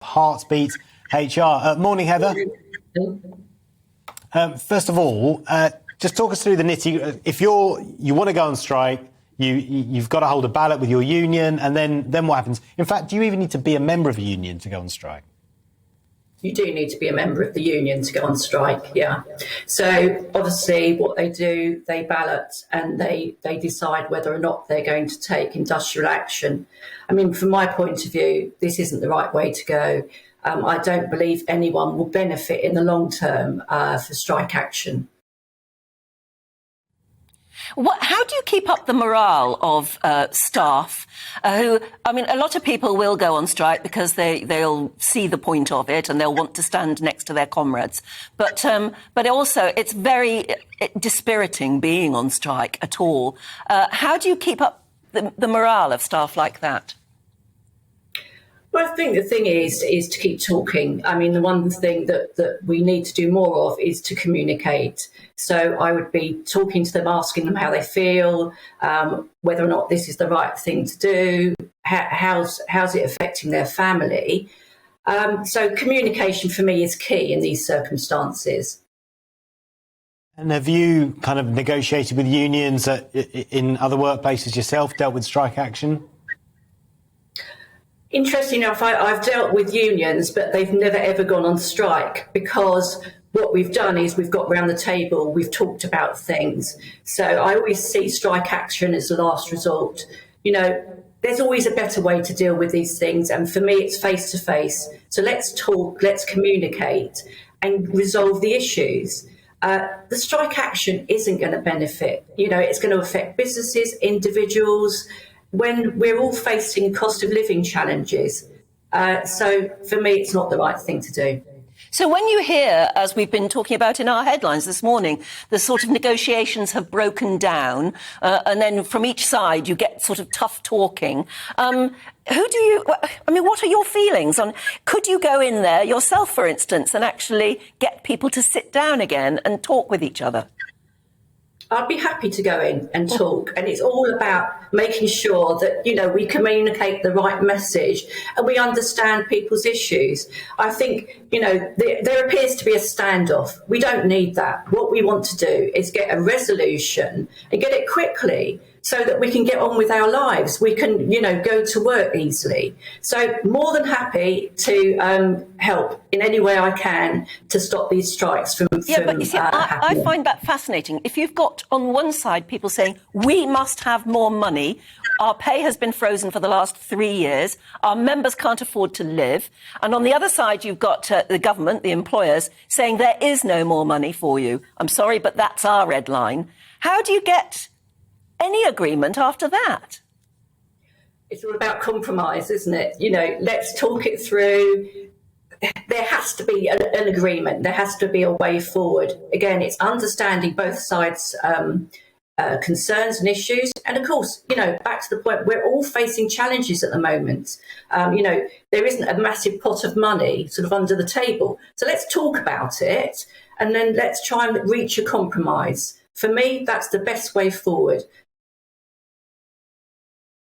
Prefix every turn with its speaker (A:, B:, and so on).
A: Heartbeat HR. Morning, Heather. First of all, just talk us through the nitty. If you want to go on strike, you've got to hold a ballot with your union, and then what happens? In fact, do you even need to be a member of a union to go on strike?
B: You do need to be a member of the union to go on strike, yeah. So obviously what they do, they ballot and they decide whether or not they're going to take industrial action. I mean, from my point of view, this isn't the right way to go. I don't believe anyone will benefit in the long term for strike action.
C: How do you keep up the morale of staff who, I mean, a lot of people will go on strike because they'll see the point of it and they'll want to stand next to their comrades. But also it's very dispiriting being on strike at all. How do you keep up the morale of staff like that?
B: Well, I think the thing is to keep talking. I mean, the one thing that we need to do more of is to communicate. So I would be talking to them, asking them how they feel, whether or not this is the right thing to do, how's it affecting their family. So communication for me is key in these circumstances.
A: And have you kind of negotiated with unions in other workplaces yourself, dealt with strike action?
B: Interesting enough, I've dealt with unions, but they've never, ever gone on strike because what we've done is we've got round the table, we've talked about things. So I always see strike action as the last resort. You know, there's always a better way to deal with these things. And for me, it's face to face. So let's talk, let's communicate and resolve the issues. The strike action isn't going to benefit. You know, it's going to affect businesses, individuals, when we're all facing cost of living challenges. So for me, it's not the right thing to do.
C: So when you hear, as we've been talking about in our headlines this morning, the sort of negotiations have broken down, and then from each side you get sort of tough talking, what are your feelings on, could you go in there yourself, for instance, and actually get people to sit down again and talk with each other?
B: I'd be happy to go in and talk. And it's all about making sure that, you know, we communicate the right message and we understand people's issues. I think, you know, there appears to be a standoff. We don't need that. What we want to do is get a resolution and get it quickly so that we can get on with our lives. We can, you know, go to work easily. So more than happy to help in any way I can to stop these strikes from
C: happening. I find that fascinating. If you've got on one side people saying, we must have more money, our pay has been frozen for the last 3 years, our members can't afford to live, and on the other side you've got the government, the employers, saying there is no more money for you. I'm sorry, but that's our red line. How do you get any agreement after that?
B: It's all about compromise, isn't it? You know, let's talk it through. There has to be an agreement. There has to be a way forward. Again, it's understanding both sides' concerns and issues. And of course, you know, back to the point, we're all facing challenges at the moment. You know, there isn't a massive pot of money sort of under the table. So let's talk about it and then let's try and reach a compromise. For me, that's the best way forward.